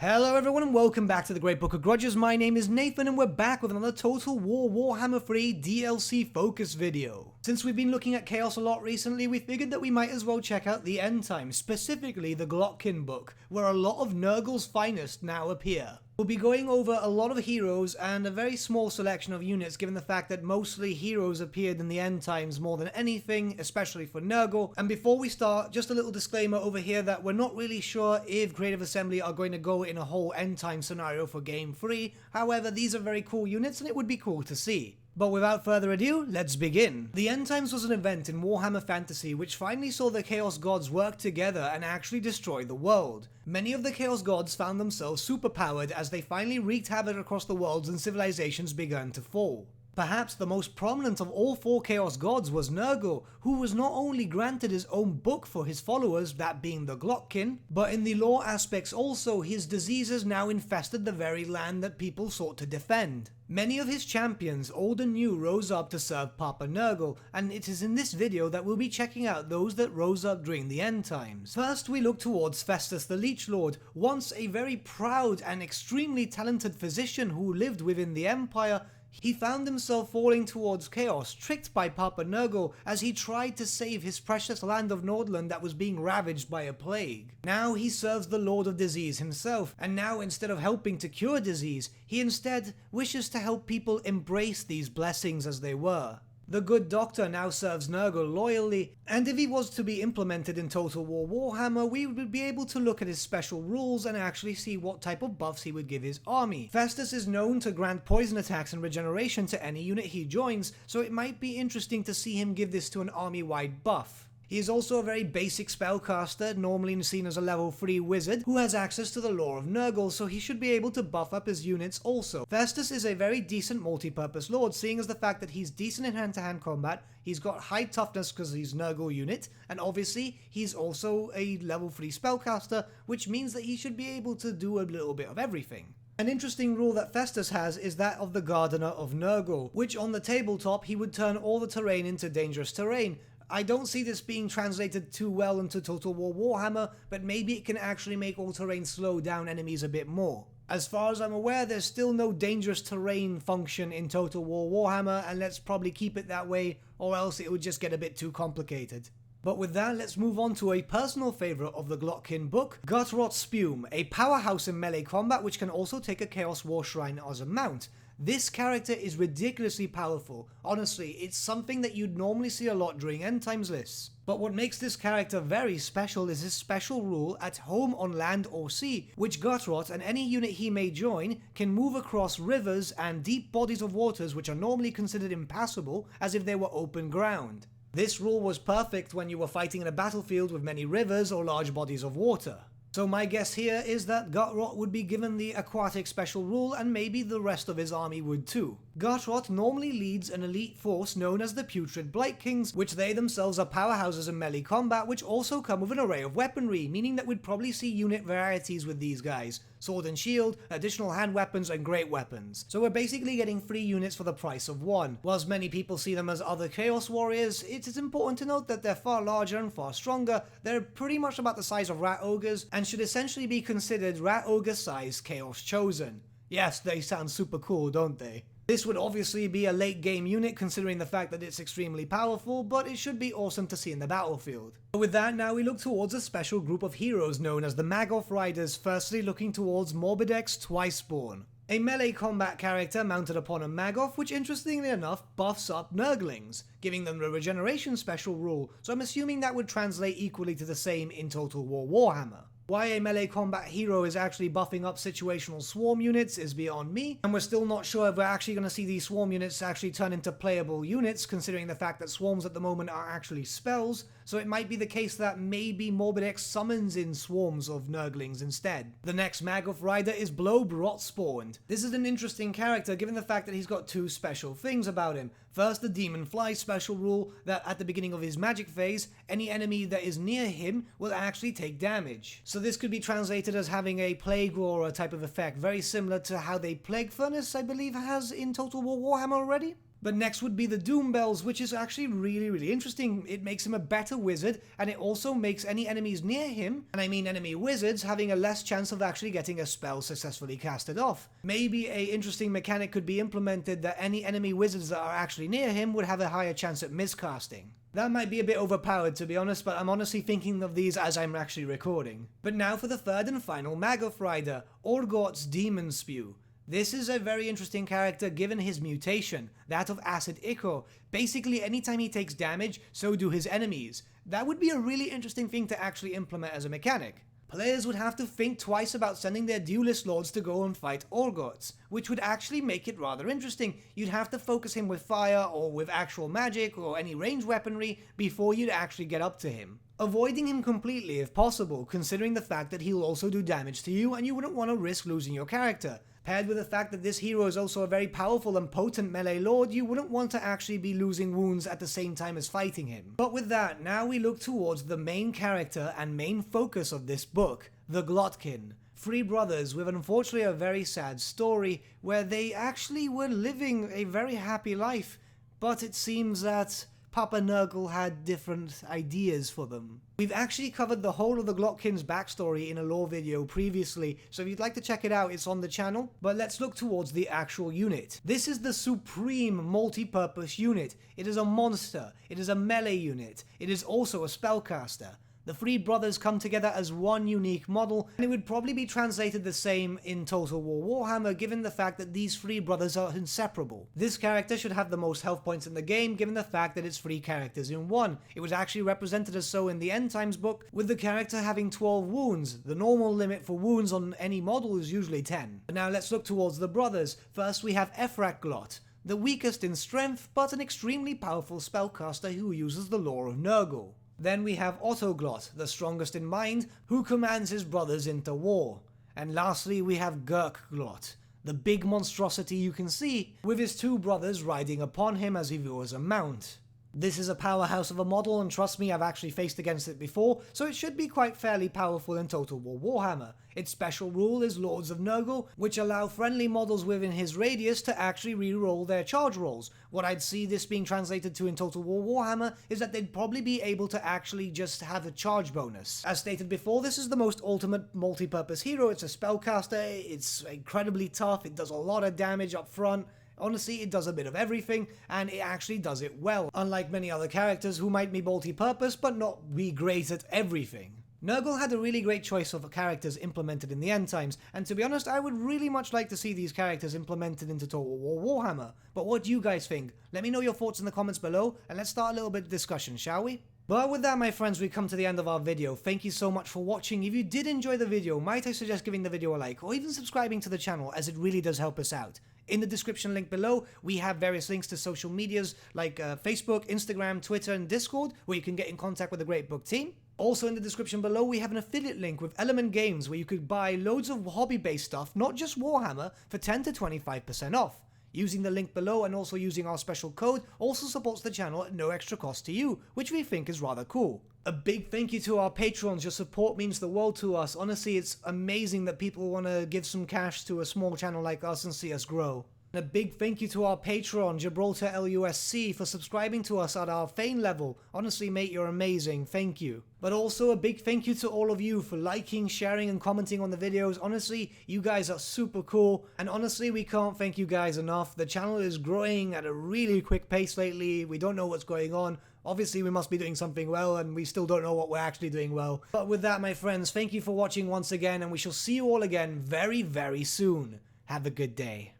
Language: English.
Hello everyone and welcome back to the Great Book of Grudges. My name is Nathan and we're back with another Total War Warhammer 3 DLC focus video. Since we've been looking at Chaos a lot recently, we figured that we might as well check out the End Times, specifically the Glottkin book, where a lot of Nurgle's finest now appear. We'll be going over a lot of heroes and a very small selection of units, given the fact that mostly heroes appeared in the End Times more than anything, especially for Nurgle. And before we start, just a little disclaimer over here that we're not really sure if Creative Assembly are going to go in a whole End Time scenario for Game 3, however these are very cool units and it would be cool to see. But without further ado, let's begin. The End Times was an event in Warhammer Fantasy which finally saw the Chaos Gods work together and actually destroy the world. Many of the Chaos Gods found themselves superpowered as they finally wreaked havoc across the worlds and civilizations began to fall. Perhaps the most prominent of all four Chaos Gods was Nurgle, who was not only granted his own book for his followers, that being the Glottkin, but in the lore aspects also, his diseases now infested the very land that people sought to defend. Many of his champions, old and new, rose up to serve Papa Nurgle, and it is in this video that we'll be checking out those that rose up during the End Times. First, we look towards Festus the Leech Lord, once a very proud and extremely talented physician who lived within the Empire. He found himself falling towards chaos, tricked by Papa Nurgle as he tried to save his precious land of Nordland that was being ravaged by a plague. Now he serves the Lord of Disease himself, and now instead of helping to cure disease, he instead wishes to help people embrace these blessings as they were. The good doctor now serves Nurgle loyally, and if he was to be implemented in Total War Warhammer, we would be able to look at his special rules and actually see what type of buffs he would give his army. Festus is known to grant poison attacks and regeneration to any unit he joins, so it might be interesting to see him give this to an army-wide buff. He is also a very basic spellcaster, normally seen as a level 3 wizard, who has access to the lore of Nurgle, so he should be able to buff up his units also. Festus is a very decent multi-purpose lord, seeing as the fact that he's decent in hand-to-hand combat, he's got high toughness because he's Nurgle unit, and obviously he's also a level 3 spellcaster, which means that he should be able to do a little bit of everything. An interesting rule that Festus has is that of the Gardener of Nurgle, which on the tabletop he would turn all the terrain into dangerous terrain. I don't see this being translated too well into Total War Warhammer, but maybe it can actually make all terrain slow down enemies a bit more. As far as I'm aware, there's still no dangerous terrain function in Total War Warhammer, and let's probably keep it that way, or else it would just get a bit too complicated. But with that, let's move on to a personal favourite of the Glottkin book, Gutrot Spume, a powerhouse in melee combat which can also take a Chaos War Shrine as a mount. This character is ridiculously powerful. Honestly, it's something that you'd normally see a lot during End Times lists. But what makes this character very special is his special rule at home on land or sea, which Gutrot and any unit he may join can move across rivers and deep bodies of waters which are normally considered impassable as if they were open ground. This rule was perfect when you were fighting in a battlefield with many rivers or large bodies of water. So my guess here is that Gutrot would be given the aquatic special rule, and maybe the rest of his army would too. Gutrot normally leads an elite force known as the Putrid Blight Kings, which they themselves are powerhouses in melee combat which also come with an array of weaponry, meaning that we'd probably see unit varieties with these guys. Sword and shield, additional hand weapons, and great weapons. So we're basically getting 3 units for the price of 1. Whilst many people see them as other Chaos Warriors, it is important to note that they're far larger and far stronger. They're pretty much about the size of Rat Ogres, and should essentially be considered Rat Ogre-sized Chaos Chosen. Yes, they sound super cool, don't they? This would obviously be a late game unit considering the fact that it's extremely powerful, but it should be awesome to see in the battlefield. But with that, now we look towards a special group of heroes known as the Magath Riders, firstly looking towards Morbidex Twiceborn, a melee combat character mounted upon a Magath, which interestingly enough buffs up Nurglings, giving them the regeneration special rule, so I'm assuming that would translate equally to the same in Total War Warhammer. Why a melee combat hero is actually buffing up situational swarm units is beyond me, and we're still not sure if we're actually going to see these swarm units actually turn into playable units, considering the fact that swarms at the moment are actually spells, so it might be the case that maybe Morbidex summons in swarms of Nurglings instead. The next Magath Rider is Blob Rotspawned. This is an interesting character given the fact that he's got 2 special things about him. First, the Demon Fly special rule that at the beginning of his magic phase, any enemy that is near him will actually take damage. So this could be translated as having a Plague Aura type of effect, very similar to how the Plague Furnace, I believe, has in Total War Warhammer already. But next would be the Doom Bells, which is actually really interesting. It makes him a better wizard, and it also makes any enemies near him, and I mean enemy wizards, having a less chance of actually getting a spell successfully casted off. Maybe a interesting mechanic could be implemented that any enemy wizards that are actually near him would have a higher chance at miscasting. That might be a bit overpowered, to be honest, but I'm honestly thinking of these as I'm actually recording. But now for the third and final Magath Rider, Orgot's Demon Spew. This is a very interesting character given his mutation, that of Acid Ichor. Basically, anytime he takes damage, so do his enemies. That would be a really interesting thing to actually implement as a mechanic. Players would have to think twice about sending their duelist lords to go and fight Orgots, which would actually make it rather interesting. You'd have to focus him with fire or with actual magic or any ranged weaponry before you'd actually get up to him. Avoiding him completely if possible, considering the fact that he'll also do damage to you and you wouldn't want to risk losing your character. Paired with the fact that this hero is also a very powerful and potent melee lord, you wouldn't want to actually be losing wounds at the same time as fighting him. But with that, now we look towards the main character and main focus of this book, the Glottkin. Three brothers with unfortunately a very sad story where they actually were living a very happy life, but it seems that Papa Nurgle had different ideas for them. We've actually covered the whole of the Glottkin's backstory in a lore video previously, so if you'd like to check it out, it's on the channel. But let's look towards the actual unit. This is the supreme multi-purpose unit. It is a monster, it is a melee unit, it is also a spellcaster. The three brothers come together as one unique model, and it would probably be translated the same in Total War Warhammer given the fact that these three brothers are inseparable. This character should have the most health points in the game given the fact that it's three characters in one. It was actually represented as so in the End Times book, with the character having 12 wounds. The normal limit for wounds on any model is usually 10. But now let's look towards the brothers. First we have Ephrac Glott, the weakest in strength but an extremely powerful spellcaster who uses the lore of Nurgle. Then we have Autoglot, the strongest in mind, who commands his brothers into war. And lastly we have Gurkglot, the big monstrosity you can see, with his two brothers riding upon him as if he was a mount. This is a powerhouse of a model, and trust me, I've actually faced against it before, so it should be quite fairly powerful in Total War Warhammer. Its special rule is Lords of Nurgle, which allow friendly models within his radius to actually re-roll their charge rolls. What I'd see this being translated to in Total War Warhammer is that they'd probably be able to actually just have a charge bonus. As stated before, this is the most ultimate multi-purpose hero. It's a spellcaster, it's incredibly tough, it does a lot of damage up front. Honestly, it does a bit of everything, and it actually does it well, unlike many other characters who might be multi-purpose but not be great at everything. Nurgle had a really great choice of characters implemented in the End Times, and to be honest, I would really much like to see these characters implemented into Total War Warhammer. But what do you guys think? Let me know your thoughts in the comments below, and let's start a little bit of discussion, shall we? But with that, my friends, we come to the end of our video. Thank you so much for watching. If you did enjoy the video, might I suggest giving the video a like, or even subscribing to the channel, as it really does help us out. In the description link below, we have various links to social medias like Facebook, Instagram, Twitter, and Discord, where you can get in contact with the Great Book team. Also in the description below, we have an affiliate link with Element Games, where you could buy loads of hobby-based stuff, not just Warhammer, for 10 to 25% off. Using the link below and also using our special code also supports the channel at no extra cost to you, which we think is rather cool. A big thank you to our patrons. Your support means the world to us. Honestly, it's amazing that people want to give some cash to a small channel like us and see us grow. And a big thank you to our patron, Gibraltar LUSC, for subscribing to us at our Fane level. Honestly, mate, you're amazing. Thank you. But also a big thank you to all of you for liking, sharing, and commenting on the videos. Honestly, you guys are super cool. And honestly, we can't thank you guys enough. The channel is growing at a really quick pace lately. We don't know what's going on. Obviously, we must be doing something well, and we still don't know what we're actually doing well. But with that, my friends, thank you for watching once again, and we shall see you all again very, very soon. Have a good day.